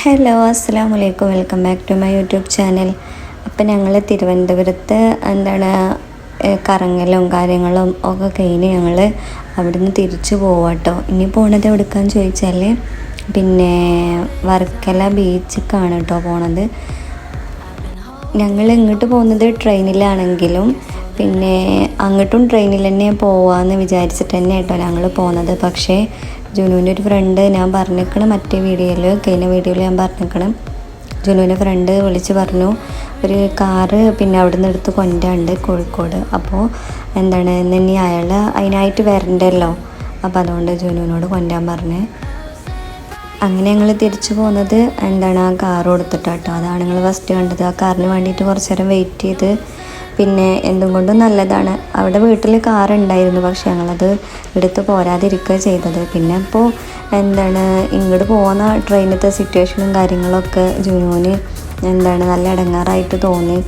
Hello അസ്സലാമു അലൈക്കും, welcome back to my YouTube channel. അപ്പം ഞങ്ങൾ തിരുവനന്തപുരത്ത് കറങ്ങലും കാര്യങ്ങളും ഒക്കെ കഴിഞ്ഞ് ഞങ്ങൾ അവിടുന്ന് തിരിച്ചു പോവാട്ടോ. ഇനി പോണത് എവിടേക്കാന്ന് ചോദിച്ചാൽ പിന്നെ വർക്കല ബീച്ചിലേക്കാണ് കേട്ടോ പോണത്. ഞങ്ങൾ ഇങ്ങോട്ട് പോകുന്നത് ട്രെയിനിലാണെങ്കിലും പിന്നെ അങ്ങോട്ടും ട്രെയിനിൽ തന്നെ പോവാമെന്ന് വിചാരിച്ചിട്ട് തന്നെ കേട്ടോ ഞങ്ങൾ പോകുന്നത്. പക്ഷേ ജുനുവിൻ്റെ ഒരു ഫ്രണ്ട് ഞാൻ പറഞ്ഞിരിക്കണം, മറ്റേ കഴിഞ്ഞ വീഡിയോയിൽ ഞാൻ പറഞ്ഞിരിക്കണം, ജുനുവിൻ്റെ ഫ്രണ്ട് വിളിച്ച് പറഞ്ഞു ഒരു കാറ് പിന്നെ അവിടെ നിന്ന് എടുത്ത് കൊണ്ടുണ്ട് കോഴിക്കോട്. അപ്പോൾ ഇനി അയാൾ അതിനായിട്ട് വരണ്ടല്ലോ, അപ്പോൾ അതുകൊണ്ട് ജുനുവിനോട് കൊണ്ടുവരാൻ പറഞ്ഞ് അങ്ങനെ ഞങ്ങൾ തിരിച്ചു പോകുന്നത് ആ കാറ് കൊടുത്തിട്ടാട്ടോ. അതാണ് നിങ്ങൾ ഫസ്റ്റ് കണ്ടത്. ആ കാറിന് വേണ്ടിയിട്ട് കുറച്ച് നേരം വെയിറ്റ് ചെയ്ത് പിന്നെ എന്തും കൊണ്ടും നല്ലതാണ്. അവിടെ വീട്ടിൽ കാറുണ്ടായിരുന്നു, പക്ഷെ ഞങ്ങളത് എടുത്ത് പോരാതിരിക്കുക ചെയ്തത്. പിന്നെ ഇപ്പോൾ ഇങ്ങോട്ട് പോകുന്ന ട്രെയിനിലത്തെ സിറ്റുവേഷനും കാര്യങ്ങളൊക്കെ ജുനുവിന് നല്ല ഇടങ്ങാറായിട്ട് തോന്നി.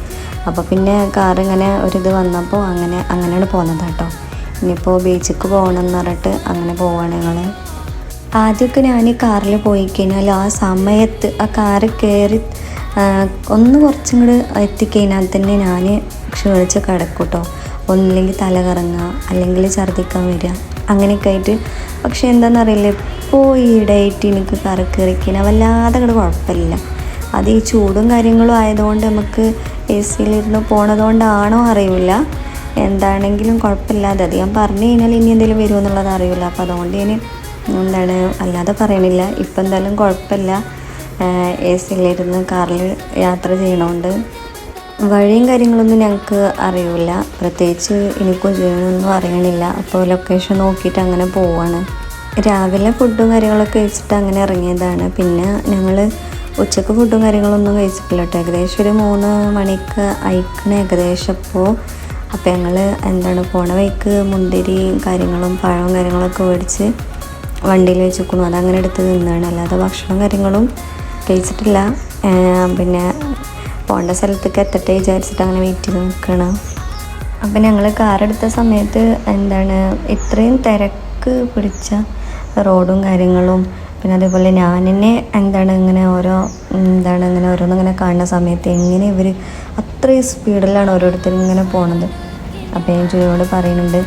അപ്പോൾ പിന്നെ കാറിങ്ങനെ ഒരിത് വന്നപ്പോൾ അങ്ങനെയാണ് പോകുന്നത് കേട്ടോ. ഇനിയിപ്പോൾ ബീച്ചിലേക്ക് പോകണമെന്ന് പറഞ്ഞിട്ട് അങ്ങനെ പോവാണ് ഞങ്ങൾ. ആദ്യമൊക്കെ ഞാൻ കാറിൽ പോയി കഴിഞ്ഞാൽ ആ സമയത്ത് ആ കാറ് കയറി ഒന്ന് കുറച്ചും കൂടെ എത്തിക്കഴിഞ്ഞാൽ തന്നെ ഞാൻ ക്ഷീണിച്ച് കിടക്കും കേട്ടോ. ഒന്നില്ലെങ്കിൽ തല കറങ്ങുക, അല്ലെങ്കിൽ ഛർദ്ദിക്കാൻ വരിക, അങ്ങനെയൊക്കെ ആയിട്ട്. പക്ഷേ എന്താണെന്നറിയില്ല, ഇപ്പോൾ ഈയിടെയായിട്ട് എനിക്ക് കാറ് കയറിക്കഴിഞ്ഞാൽ വല്ലാതെ അങ്ങോട്ട് കുഴപ്പമില്ല. അത് ഈ ചൂടും കാര്യങ്ങളും ആയതുകൊണ്ട് നമുക്ക് എ സിയിലിരുന്ന് പോണതുകൊണ്ടാണോ അറിയില്ല, എന്താണെങ്കിലും കുഴപ്പമില്ലാതെ അത് ഞാൻ പറഞ്ഞു കഴിഞ്ഞാൽ ഇനി എന്തെങ്കിലും വരുമോ എന്നുള്ളത് അറിയില്ല. അപ്പോൾ അതുകൊണ്ട് ഞാൻ അല്ലാതെ പറയണില്ല. ഇപ്പം എന്തായാലും കുഴപ്പമില്ല, എ സിയിലിരുന്ന് കാറിൽ യാത്ര ചെയ്യണോണ്ട്. വഴിയും കാര്യങ്ങളൊന്നും ഞങ്ങൾക്ക് അറിയില്ല, പ്രത്യേകിച്ച് എനിക്കും ജീവനൊന്നും അറിയണില്ല. അപ്പോൾ ലൊക്കേഷൻ നോക്കിയിട്ട് അങ്ങനെ പോവാണ്. രാവിലെ ഫുഡും കാര്യങ്ങളൊക്കെ കഴിച്ചിട്ട് അങ്ങനെ ഇറങ്ങിയതാണ്. പിന്നെ ഞങ്ങൾ ഉച്ചക്ക് ഫുഡും കാര്യങ്ങളൊന്നും കഴിച്ചിട്ടില്ല കേട്ടോ. ഏകദേശം ഒരു 3 മണിക്ക് അയക്കണ ഏകദേശം. അപ്പോൾ ഞങ്ങൾ പോണ വഴിക്ക് മുന്തിരിയും കാര്യങ്ങളും പഴവും കാര്യങ്ങളൊക്കെ മേടിച്ച് വണ്ടിയിൽ വെച്ചിരിക്കുന്നു. അതങ്ങനെ എടുത്ത് നിന്നാണ്, അല്ലാതെ ഭക്ഷണം കാര്യങ്ങളും കഴിച്ചിട്ടില്ല. പിന്നെ പോകേണ്ട സ്ഥലത്തേക്ക് എത്തട്ടെ വിചാരിച്ചിട്ട് അങ്ങനെ വെയിറ്റ് ചെയ്ത് നിൽക്കണം. അപ്പം ഞങ്ങൾ കാറെടുത്ത സമയത്ത് ഇത്രയും തിരക്ക് പിടിച്ച റോഡും കാര്യങ്ങളും പിന്നെ അതേപോലെ ഞാൻ തന്നെ ഇങ്ങനെ ഓരോന്നിങ്ങനെ കാണുന്ന സമയത്ത് എങ്ങനെ ഇവർ അത്രയും സ്പീഡിലാണ് ഓരോരുത്തരും ഇങ്ങനെ പോണത്. അപ്പോൾ ഞാൻ ജോയോട് പറയുന്നുണ്ട്,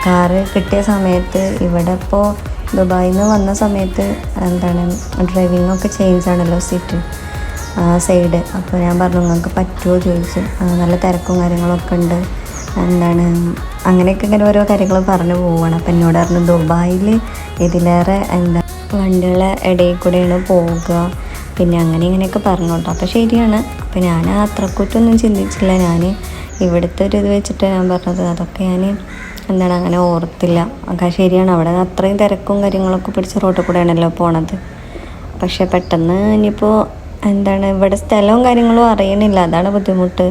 കാറ് കിട്ടിയ സമയത്ത് ഇവിടെ ഇപ്പോൾ ദുബായിൽ നിന്ന് വന്ന സമയത്ത് ഡ്രൈവിങ്ങൊക്കെ ചേഞ്ച് ആണല്ലോ സീറ്റ് സൈഡ്. അപ്പോൾ ഞാൻ പറഞ്ഞു നിങ്ങൾക്ക് പറ്റുമോ ചോദിച്ചു. നല്ല തിരക്കും കാര്യങ്ങളൊക്കെ ഉണ്ട്, അങ്ങനെയൊക്കെ ഇങ്ങനെ ഓരോ കാര്യങ്ങൾ പറഞ്ഞു പോവുകയാണ്. അപ്പം എന്നോട് പറഞ്ഞു ദുബായിൽ ഇതിലേറെ വണ്ടികളെ ഇടയിൽ കൂടെയാണ് പോവുക, പിന്നെ ഇങ്ങനെയൊക്കെ പറഞ്ഞു കേട്ടോ. അപ്പോൾ ശരിയാണ്. അപ്പോൾ ഞാൻ അത്രക്കുറ്റൊന്നും ചിന്തിച്ചില്ല. ഞാൻ ഇവിടുത്തെ ഒരു ഇത് വെച്ചിട്ട് ഞാൻ പറഞ്ഞത്, അതൊക്കെ ഞാൻ അങ്ങനെ ഓർത്തില്ല. ശരിയാണ്, അവിടെ അത്രയും തിരക്കും കാര്യങ്ങളൊക്കെ പിടിച്ച റോഡിൽ കൂടെയാണല്ലോ പോണത്. പക്ഷെ പെട്ടെന്ന് ഇനിയിപ്പോൾ ഇവിടെ സ്ഥലവും കാര്യങ്ങളും അറിയണില്ല, അതാണ് ബുദ്ധിമുട്ട്.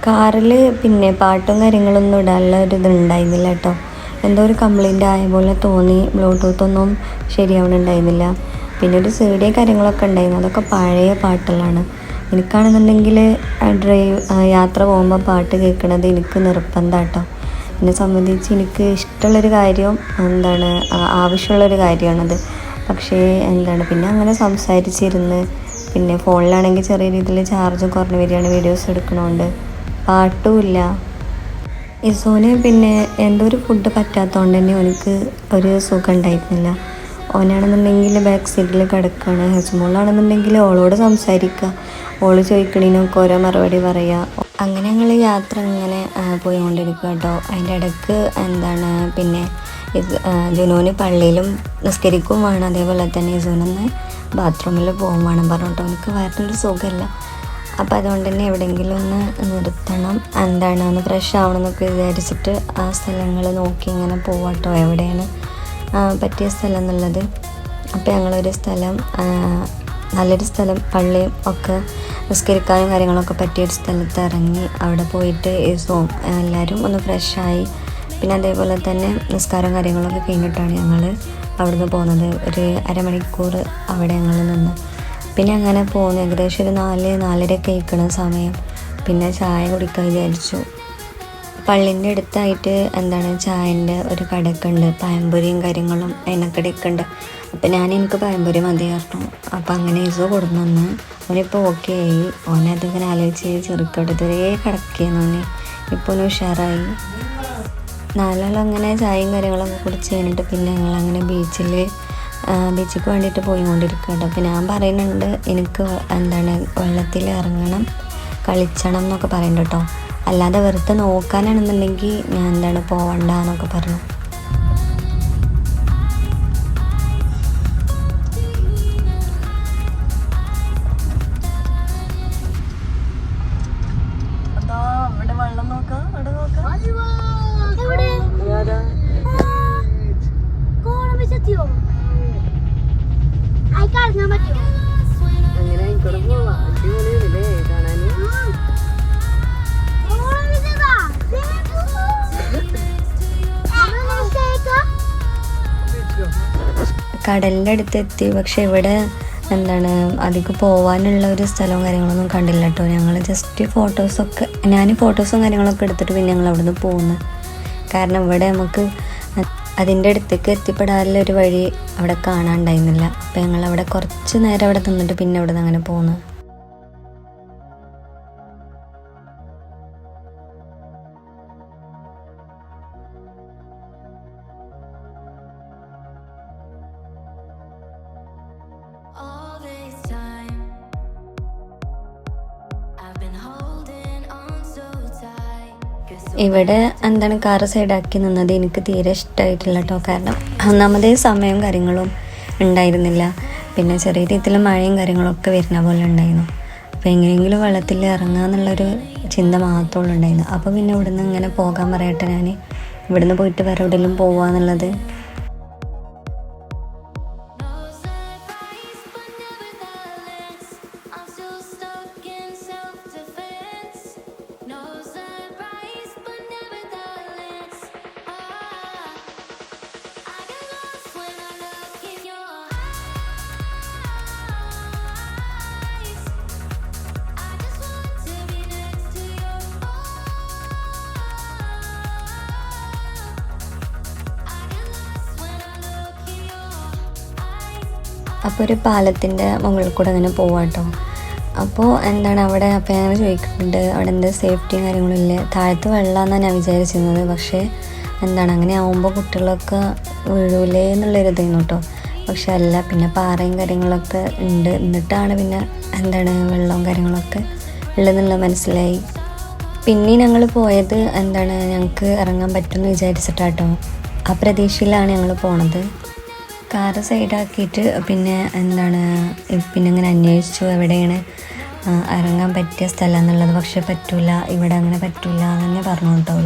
കാറിൽ പിന്നെ പാട്ടും കാര്യങ്ങളൊന്നും ഇടാനുള്ള ഒരു ഇതുണ്ടായിരുന്നില്ല കേട്ടോ. എന്തോ ഒരു കംപ്ലൈൻ്റ് ആയ പോലെ തോന്നി. ബ്ലൂടൂത്തൊന്നും ശരിയാവണുണ്ടായിരുന്നില്ല. പിന്നെ ഒരു CD കാര്യങ്ങളൊക്കെ ഉണ്ടായിരുന്നു, അതൊക്കെ പഴയ പാട്ടുകളാണ്. എനിക്കാണെന്നുണ്ടെങ്കിൽ യാത്ര പോകുമ്പോൾ പാട്ട് കേൾക്കണത് എനിക്ക് നിർബന്ധം കേട്ടോ. എന്നെ സംബന്ധിച്ച് എനിക്ക് ഇഷ്ടമുള്ളൊരു കാര്യം ആവശ്യമുള്ളൊരു കാര്യമാണത്. പക്ഷേ പിന്നെ അങ്ങനെ സംസാരിച്ചിരുന്ന് പിന്നെ ഫോണിലാണെങ്കിൽ ചെറിയ രീതിയിൽ ചാർജ് കുറഞ്ഞ് വരികയാണ് വീഡിയോസ് എടുക്കണോണ്ട്. പാട്ടുമില്ല. ഇസോന് പിന്നെ എന്തോ ഒരു ഫുഡ് പറ്റാത്തതുകൊണ്ട് തന്നെ എനിക്ക് ഒരു സുഖം ഉണ്ടായിരുന്നില്ല. ഓനാണെന്നുണ്ടെങ്കിൽ ബാക്ക് സീറ്റിൽ കിടക്കുകയാണ്. ഹെസ്മോളാണെന്നുണ്ടെങ്കിൽ ഓളോട് സംസാരിക്കുക, ഓള് ചോദിക്കണീനൊക്കെ ഓരോ മറുപടി പറയുക. അങ്ങനെ ഞങ്ങൾ യാത്ര ഇങ്ങനെ പോയിക്കൊണ്ടിരിക്കുക കേട്ടോ. അതിൻ്റെ ഇടയ്ക്ക് പിന്നെ ജുനൂന് പള്ളിയിലും നിസ്കരിക്കും വേണം, അതേപോലെ തന്നെ ജുനൊന്ന് ബാത്റൂമിൽ പോകും വേണം പറഞ്ഞിട്ടോ. എനിക്ക് വേറൊരു സുഖമില്ല. അപ്പോൾ അതുകൊണ്ട് തന്നെ എവിടെയെങ്കിലും ഒന്ന് നിർത്തണം, ഒന്ന് ഫ്രഷ് ആവണമെന്നൊക്കെ വിചാരിച്ചിട്ട് ആ സ്ഥലങ്ങൾ നോക്കി ഇങ്ങനെ പോവാട്ടോ, എവിടെയാണ് പറ്റിയ സ്ഥലം എന്നുള്ളത്. അപ്പോൾ ഞങ്ങളൊരു സ്ഥലം, നല്ലൊരു സ്ഥലം, പള്ളിയും ഒക്കെ നിസ്കരിക്കാനും കാര്യങ്ങളൊക്കെ പറ്റിയൊരു സ്ഥലത്ത് ഇറങ്ങി അവിടെ പോയിട്ട് എല്ലാവരും ഒന്ന് ഫ്രഷായി. പിന്നെ അതേപോലെ തന്നെ നിസ്കാരം കാര്യങ്ങളൊക്കെ കഴിഞ്ഞിട്ടാണ് ഞങ്ങൾ അവിടുന്ന് പോകുന്നത്. ഒരു അരമണിക്കൂർ അവിടെ ഞങ്ങൾ നിന്ന് പിന്നെ അങ്ങനെ പോകുന്നു. ഏകദേശം ഒരു 4-4:30 കഴിക്കണ സമയം. പിന്നെ ചായ കുടിക്കാൻ വിചാരിച്ചു. പള്ളിൻ്റെ അടുത്തായിട്ട് ചായൻ്റെ ഒരു കടയൊക്കെ ഉണ്ട്, പഴംപൊരിയും കാര്യങ്ങളും എണ്ണക്കടിയൊക്കെ ഉണ്ട്. അപ്പം എനിക്ക് പഴംപൊരി മതി പറഞ്ഞു. അപ്പം അങ്ങനെ ഈസോ കൊടുന്നു. അവനിപ്പോൾ ഓക്കെ ആയി. ഓനതിങ്ങനെ ആലോചിച്ച് ചെറുക്കടത്തരേ കിടക്കുകയെന്ന് ഓന്. ഇപ്പോൾ ഓന് ഉഷാറായി. നാലാളങ്ങനെ ചായയും കാര്യങ്ങളൊക്കെ കുടിച്ച് കഴിഞ്ഞിട്ട് പിന്നെ ഞങ്ങളങ്ങനെ ബീച്ചിലേക്ക് വേണ്ടിയിട്ട് പോയിക്കൊണ്ടിരിക്കുകയാണ്. അപ്പോൾ ഞാൻ പറയുന്നുണ്ട് എനിക്ക് വെള്ളത്തിൽ ഇറങ്ങണം, കളിച്ചണം എന്നൊക്കെ പറയുന്നുണ്ട് കേട്ടോ. അല്ലാതെ വെറുതെ നോക്കാനാണെന്നുണ്ടെങ്കിൽ ഞാൻ പോവണ്ട എന്നൊക്കെ പറഞ്ഞു. അവിടെ വെള്ളം നോക്കാം, അവിടെ നോക്കാം. അങ്ങനെ ഇവിടെ പോവാ. അടിപൊളിയല്ലേ കാണാന്. കടലിൻ്റെ അടുത്തെത്തി. പക്ഷെ ഇവിടെ അധികം പോകാനുള്ള ഒരു സ്ഥലവും കാര്യങ്ങളൊന്നും കണ്ടില്ല കേട്ടോ. ഞങ്ങൾ ജസ്റ്റ് ഞാൻ ഫോട്ടോസും കാര്യങ്ങളൊക്കെ എടുത്തിട്ട് പിന്നെ ഞങ്ങൾ അവിടെ നിന്ന് പോകുന്നു. കാരണം ഇവിടെ നമുക്ക് അതിൻ്റെ അടുത്തേക്ക് എത്തിപ്പെടാനുള്ള ഒരു വഴി അവിടെ കാണാനുണ്ടായിരുന്നില്ല. അപ്പോൾ ഞങ്ങളവിടെ കുറച്ച് നേരം അവിടെ നിന്നിട്ട് പിന്നെ അവിടെ നിന്ന് അങ്ങനെ പോകുന്നു. ഇവിടെ കാറ് സൈഡാക്കി നിന്നത് എനിക്ക് തീരെ ഇഷ്ടമായിട്ടില്ല കേട്ടോ. കാരണം ഒന്നാമതേ സമയവും കാര്യങ്ങളും ഉണ്ടായിരുന്നില്ല. പിന്നെ ചെറിയ രീതിയിൽ മഴയും കാര്യങ്ങളൊക്കെ വരുന്ന പോലെ ഉണ്ടായിരുന്നു. അപ്പോൾ എങ്ങനെയെങ്കിലും വെള്ളത്തിൽ ഇറങ്ങുക എന്നുള്ളൊരു ചിന്ത മാത്രമേ ഉണ്ടായിരുന്നു. അപ്പോൾ പിന്നെ ഇവിടുന്ന് ഇങ്ങനെ പോകാൻ പറയട്ടെ, ഞാൻ ഇവിടുന്ന് പോയിട്ട് വേറെ എവിടെയെങ്കിലും പോവുക എന്നുള്ളത്. അപ്പോൾ ഒരു പാലത്തിൻ്റെ മുകളിൽ കൂടെ അങ്ങനെ പോവാം കേട്ടോ. അപ്പോൾ അവിടെ അപ്പോൾ ഞാൻ ചോദിക്കുന്നുണ്ട് അവിടെ എന്താ സേഫ്റ്റിയും കാര്യങ്ങളും ഇല്ലേ. താഴത്ത് വെള്ളമെന്നാണ് ഞാൻ വിചാരിച്ചിരുന്നത്. പക്ഷേ അങ്ങനെ ആവുമ്പോൾ കുട്ടികളൊക്കെ വീഴൂലേ എന്നുള്ളൊരിതായിരുന്നു കേട്ടോ. പക്ഷെ അല്ല, പിന്നെ പാറയും കാര്യങ്ങളൊക്കെ ഉണ്ട്. എന്നിട്ടാണ് പിന്നെ വെള്ളവും കാര്യങ്ങളൊക്കെ ഉള്ളതെന്നുള്ള മനസ്സിലായി. പിന്നെ ഞങ്ങൾ പോയത് ഞങ്ങൾക്ക് ഇറങ്ങാൻ പറ്റുമെന്ന് വിചാരിച്ചിട്ടാട്ടോ. ആ പ്രതീക്ഷയിലാണ് ഞങ്ങൾ പോണത്. കാറ് സൈഡാക്കിയിട്ട് പിന്നെ പിന്നെ അങ്ങനെ അന്വേഷിച്ചു എവിടെയാണ് ഇറങ്ങാൻ പറ്റിയ സ്ഥലം എന്നുള്ളത്. പക്ഷെ പറ്റൂല, ഇവിടെ അങ്ങനെ പറ്റൂല എന്ന് തന്നെ പറഞ്ഞു കേട്ടോ.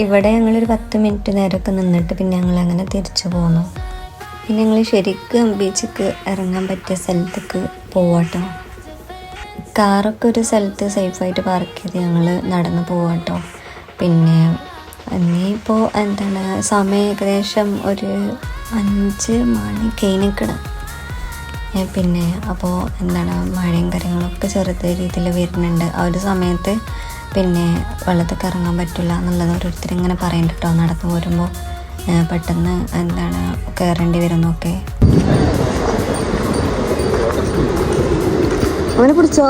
ഇവിടെ ഞങ്ങളൊരു 10 മിനിറ്റ് നേരമൊക്കെ നിന്നിട്ട് പിന്നെ ഞങ്ങൾ അങ്ങനെ തിരിച്ചു പോന്നു. പിന്നെ ഞങ്ങൾ ശരിക്കും ബീച്ചിക്ക് ഇറങ്ങാൻ പറ്റിയ സ്ഥലത്തേക്ക് പോവാട്ടോ. കാറൊക്കെ ഒരു സ്ഥലത്ത് സേഫായിട്ട് പാർക്ക് ചെയ്ത് ഞങ്ങൾ നടന്ന് പോവാട്ടോ. പിന്നെ ഇനിയിപ്പോൾ എന്താണ് സമയം ഏകദേശം ഒരു 5 മണി കഴിഞ്ഞിക്കണം. പിന്നെ അപ്പോൾ എന്താണ് മഴയും കാര്യങ്ങളൊക്കെ ചെറുത രീതിയിൽ വരുന്നുണ്ട്. ആ ഒരു സമയത്ത് പിന്നെ വെള്ളത്തൊക്കെ ഇറങ്ങാൻ പറ്റില്ല എന്നുള്ളത് ഓരോരുത്തർ ഇങ്ങനെ പറയുന്നുണ്ട് കേട്ടോ. നടന്നു പോരുമ്പോൾ പെട്ടെന്ന് എന്താണ് കയറേണ്ടി വരുന്നൊക്കെ. അവനെ പിടിച്ചോ?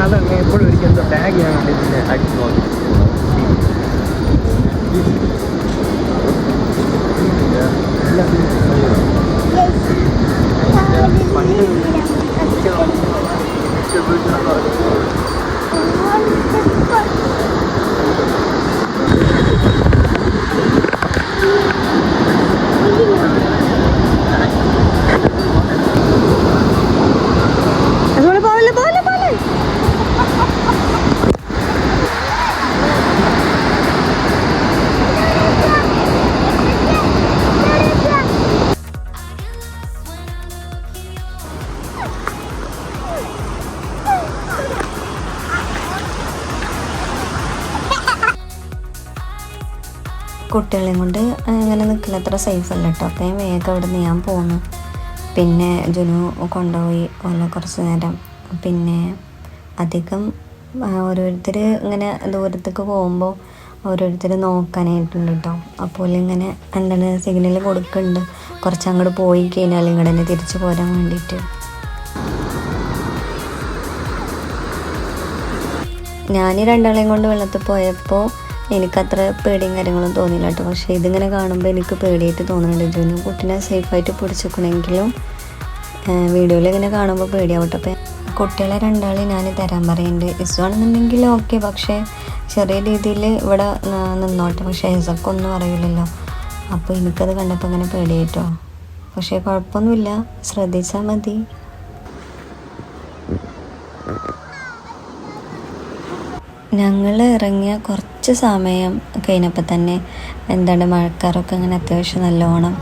അതങ്ങനെ എപ്പോഴും ഒരിക്കൽ എന്തോ ടാഗ് ചെയ്യാൻ വേണ്ടി അടിച്ചു നോക്കി. കുട്ടികളെയും കൊണ്ട് അങ്ങനെ നിൽക്കില്ല, അത്ര സേഫ് അല്ല കേട്ടോ. അപ്പം ഞാൻ വേഗം അവിടെ നിന്ന് ഞാൻ പോന്നു. പിന്നെ ജുനു കൊണ്ടുപോയി ഓല കുറച്ച് നേരം. പിന്നെ അധികം ഓരോരുത്തർ ഇങ്ങനെ ദൂരത്തേക്ക് പോകുമ്പോൾ ഓരോരുത്തർ നോക്കാനായിട്ടുണ്ട് കേട്ടോ. അപ്പോൾ ഇങ്ങനെ എന്താണ് സിഗ്നൽ കൊടുക്കുന്നുണ്ട്, കുറച്ച് അങ്ങോട്ട് പോയി കഴിഞ്ഞാൽ ഇങ്ങോട്ട് തന്നെ തിരിച്ചു പോരാൻ വേണ്ടിയിട്ട്. ഞാൻ രണ്ടാളെയും കൊണ്ട് വെള്ളത്തിൽ പോയപ്പോൾ എനിക്കത്ര പേടിയും കാര്യങ്ങളും തോന്നിയില്ല കേട്ടോ. പക്ഷേ ഇതിങ്ങനെ കാണുമ്പോൾ എനിക്ക് പേടിയായിട്ട് തോന്നുന്നുണ്ട്. ജുനു കുട്ടീനെ സേഫായിട്ട് പിടിച്ചിരിക്കണമെങ്കിലും വീഡിയോയിൽ ഇങ്ങനെ കാണുമ്പോൾ പേടിയാവും കേട്ടോ. അപ്പം കുട്ടികളെ രണ്ടാളെ ഞാൻ തരാൻ പറയുന്നുണ്ട്. ഇസുവാണെന്നുണ്ടെങ്കിൽ ഓക്കെ, പക്ഷേ ചെറിയ രീതിയിൽ ഇവിടെ നിന്നോട്ടെ. പക്ഷേ ഇസൊക്കെ ഒന്നും അറിയില്ലല്ലോ. അപ്പോൾ എനിക്കത് കണ്ടപ്പോൾ അങ്ങനെ പേടിയായിട്ടോ. പക്ഷേ കുഴപ്പമൊന്നുമില്ല, ശ്രദ്ധിച്ചാൽ മതി. ഞങ്ങൾ ഇറങ്ങിയ കുറച്ച് സമയം കഴിഞ്ഞപ്പോൾ തന്നെ എന്താണ് മഴക്കാരൊക്കെ ഇങ്ങനെ അത്യാവശ്യം നല്ലോണം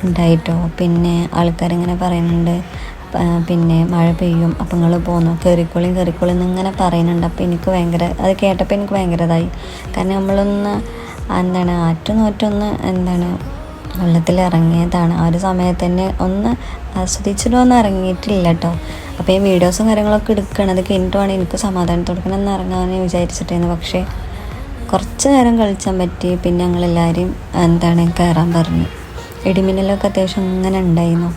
ഉണ്ടായിട്ടോ. പിന്നെ ആൾക്കാരിങ്ങനെ പറയുന്നുണ്ട് പിന്നെ മഴ പെയ്യും, അപ്പം നിങ്ങൾ പോന്നു കയറിക്കോളിയും കയറിക്കോളിയും എന്നിങ്ങനെ പറയുന്നുണ്ട്. അപ്പോൾ എനിക്ക് ഭയങ്കര അത് കേട്ടപ്പോൾ എനിക്ക് ഭയങ്കര ഇതായി. കാരണം നമ്മളൊന്ന് എന്താണ് ആറ്റുനോറ്റൊന്ന് എന്താണ് വെള്ളത്തിൽ ഇറങ്ങിയതാണ്. ആ ഒരു സമയത്ത് തന്നെ ഒന്ന് ആസ്വദിച്ചിട്ടൊന്നും ഇറങ്ങിയിട്ടില്ല കേട്ടോ. അപ്പോൾ ഈ വീഡിയോസും കാര്യങ്ങളൊക്കെ എടുക്കണം, അത് കഴിഞ്ഞിട്ടുമാണ് എനിക്ക് സമാധാനത്തോടെ ഒന്ന് ഇറങ്ങാമെന്ന് വിചാരിച്ചിട്ടായിരുന്നു. പക്ഷേ കുറച്ച് നേരം കളിച്ചാൻ പറ്റി. പിന്നെ ഞങ്ങളെല്ലാവരും എന്താണ് കയറാൻ പറഞ്ഞു. ഇടിമിന്നലൊക്കെ അത്യാവശ്യം അങ്ങനെ ഉണ്ടായിരുന്നു.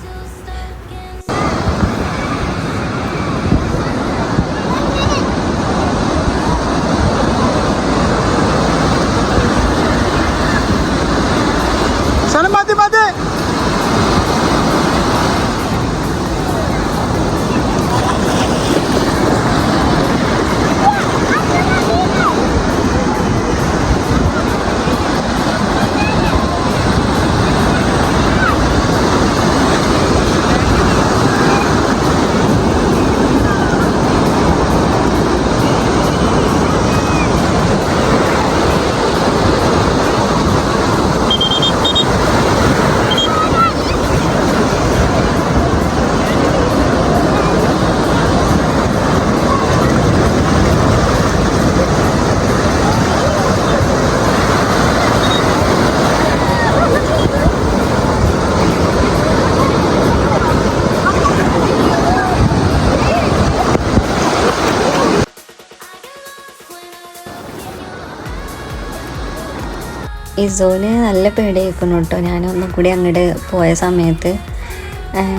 ഇസോന് നല്ല പേടിയായിരിക്കുന്നു കേട്ടോ. ഞാനൊന്നും കൂടി അങ്ങോട്ട് പോയ സമയത്ത്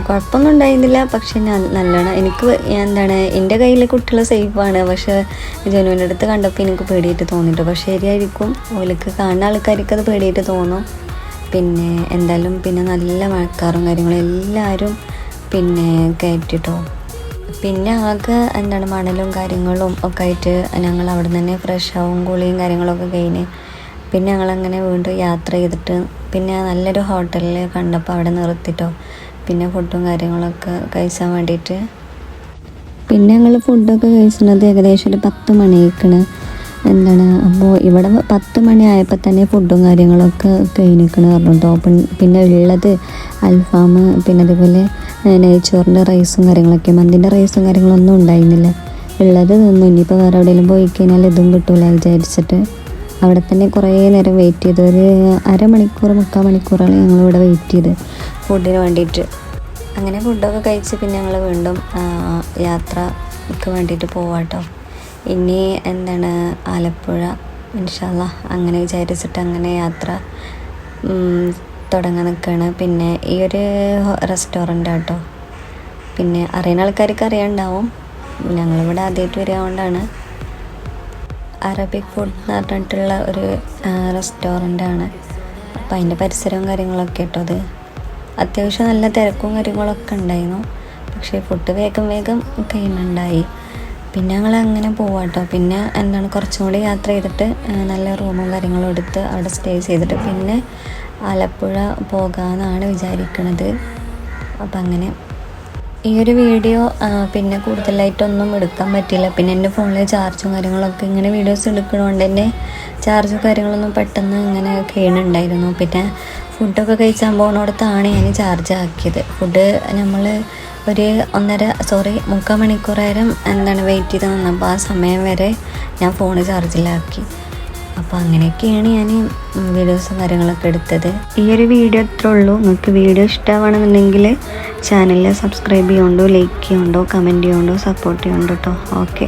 കുഴപ്പമൊന്നും ഉണ്ടായിരുന്നില്ല. പക്ഷെ ഞാൻ നല്ലോണം എനിക്ക് എന്താണ് എൻ്റെ കയ്യിൽ കുട്ടികൾ സേഫാണ്. പക്ഷേ ജനുവിൻ്റെ അടുത്ത് കണ്ടപ്പോൾ എനിക്ക് പേടിയായിട്ട് തോന്നിട്ടോ. പക്ഷേ ശരിയായിരിക്കും, ഓലിക്ക് കാണുന്ന ആൾക്കാർക്ക് അത് പേടിയായിട്ട് തോന്നും. പിന്നെ എന്തായാലും പിന്നെ നല്ല മഴക്കാറും കാര്യങ്ങളും എല്ലാവരും പിന്നെ കയറ്റിട്ടോ. പിന്നെ ആകെ എന്താണ് മണലും കാര്യങ്ങളും ഒക്കെ ആയിട്ട് ഞങ്ങൾ അവിടെ നിന്ന് തന്നെ ഫ്രഷ് ആവും, കുളിയും കാര്യങ്ങളൊക്കെ കഴിഞ്ഞ് പിന്നെ ഞങ്ങളങ്ങനെ വീണ്ടും യാത്ര ചെയ്തിട്ട് പിന്നെ നല്ലൊരു ഹോട്ടലിൽ കണ്ടപ്പോൾ അവിടെ നിർത്തിട്ടോ. പിന്നെ ഫുഡും കാര്യങ്ങളൊക്കെ കഴിച്ചാൻ വേണ്ടിയിട്ട്. പിന്നെ ഞങ്ങൾ ഫുഡൊക്കെ കഴിക്കുന്നത് ഏകദേശം ഒരു 10 മണിയായിക്കണ്. അപ്പോൾ ഇവിടെ 10 മണിയായപ്പോൾ തന്നെ ഫുഡും കാര്യങ്ങളൊക്കെ കഴിഞ്ഞിരിക്കണ് പറഞ്ഞിട്ടോ. പിന്നെ ഉള്ളത് അൽഫാം, പിന്നെ അതേപോലെ നെയ്ച്ചോറിൻ്റെ റൈസും കാര്യങ്ങളൊക്കെ. മന്തിൻ്റെ റൈസും കാര്യങ്ങളൊന്നും ഉണ്ടായിരുന്നില്ല. ഉള്ളത് തിന്നു. ഇനിയിപ്പോൾ വേറെ എവിടെയെങ്കിലും പോയി കഴിഞ്ഞാൽ ഇതും കിട്ടൂല വിചാരിച്ചിട്ട് അവിടെ തന്നെ കുറേ നേരം വെയിറ്റ് ചെയ്തു. ഒരു അരമണിക്കൂർ 3/4 മണിക്കൂറാണ് ഞങ്ങളിവിടെ വെയിറ്റ് ചെയ്ത് ഫുഡിന് വേണ്ടിയിട്ട്. അങ്ങനെ ഫുഡൊക്കെ കഴിച്ച് പിന്നെ ഞങ്ങൾ വീണ്ടും യാത്രക്ക് വേണ്ടിയിട്ട് പോവാട്ടോ. ഇനി ആലപ്പുഴ ഇൻഷാ അല്ലാ അങ്ങനെ വിചാരിച്ചിട്ട് അങ്ങനെ യാത്ര തുടങ്ങാൻ നിൽക്കുകയാണ്. പിന്നെ ഈ ഒരു റെസ്റ്റോറൻ്റ് ആട്ടോ. പിന്നെ അറിയുന്ന ആൾക്കാർക്ക് അറിയാനുണ്ടാവും. ഞങ്ങളിവിടെ ആദ്യമായിട്ട് വരിക കൊണ്ടാണ്. അറബിക് ഫുഡ് എന്ന് പറഞ്ഞിട്ടുള്ള ഒരു റെസ്റ്റോറൻ്റാണ്. അപ്പോൾ അതിൻ്റെ പരിസരവും കാര്യങ്ങളൊക്കെ കേട്ടോ. അത് അത്യാവശ്യം നല്ല തിരക്കും കാര്യങ്ങളൊക്കെ ഉണ്ടായിരുന്നു. പക്ഷേ ഫുഡ് വേഗം കഴിയുന്നുണ്ടായി. പിന്നെ ഞങ്ങൾ അങ്ങനെ പോവാട്ടോ. പിന്നെ കുറച്ചും കൂടി യാത്ര ചെയ്തിട്ട് നല്ല റൂമും കാര്യങ്ങളും എടുത്ത് അവിടെ സ്റ്റേ ചെയ്തിട്ട് പിന്നെ ആലപ്പുഴ പോകാമെന്നാണ് വിചാരിക്കുന്നത്. അപ്പം അങ്ങനെ ഈ ഒരു വീഡിയോ പിന്നെ കൂടുതലായിട്ടൊന്നും എടുക്കാൻ പറ്റില്ല. പിന്നെ എൻ്റെ ഫോണിൽ ചാർജും കാര്യങ്ങളൊക്കെ ഇങ്ങനെ വീഡിയോസ് എടുക്കണോണ്ട് തന്നെ ചാർജും കാര്യങ്ങളൊന്നും പെട്ടെന്ന് ഇങ്ങനെ കഴിയുന്നുണ്ടായിരുന്നു. പിന്നെ ഫുഡൊക്കെ കഴിച്ചാൽ പോകുന്നിടത്താണ് ഞാൻ ചാർജ് ആക്കിയത്. ഫുഡ് നമ്മൾ ഒരു 3/4 മണിക്കൂറേരം വെയിറ്റ് ചെയ്ത് നിന്നപ്പോൾ ആ സമയം വരെ ഞാൻ ഫോണ് ചാർജിലാക്കി. അപ്പോൾ അങ്ങനെയൊക്കെയാണ് ഞാൻ വീഡിയോസും കാര്യങ്ങളൊക്കെ എടുത്തത്. ഈ ഒരു വീഡിയോ ഇത്രേ ഉള്ളൂ. നിങ്ങൾക്ക് വീഡിയോ ഇഷ്ടമാണെന്നുണ്ടെങ്കിൽ ചാനലിൽ സബ്സ്ക്രൈബ് ചെയ്യുന്നുണ്ടോ, ലൈക്ക് ചെയ്യുന്നുണ്ടോ, കമൻറ്റ് ചെയ്യുന്നുണ്ടോ, സപ്പോർട്ട് ചെയ്യുന്നുണ്ടോ കേട്ടോ. ഓക്കെ.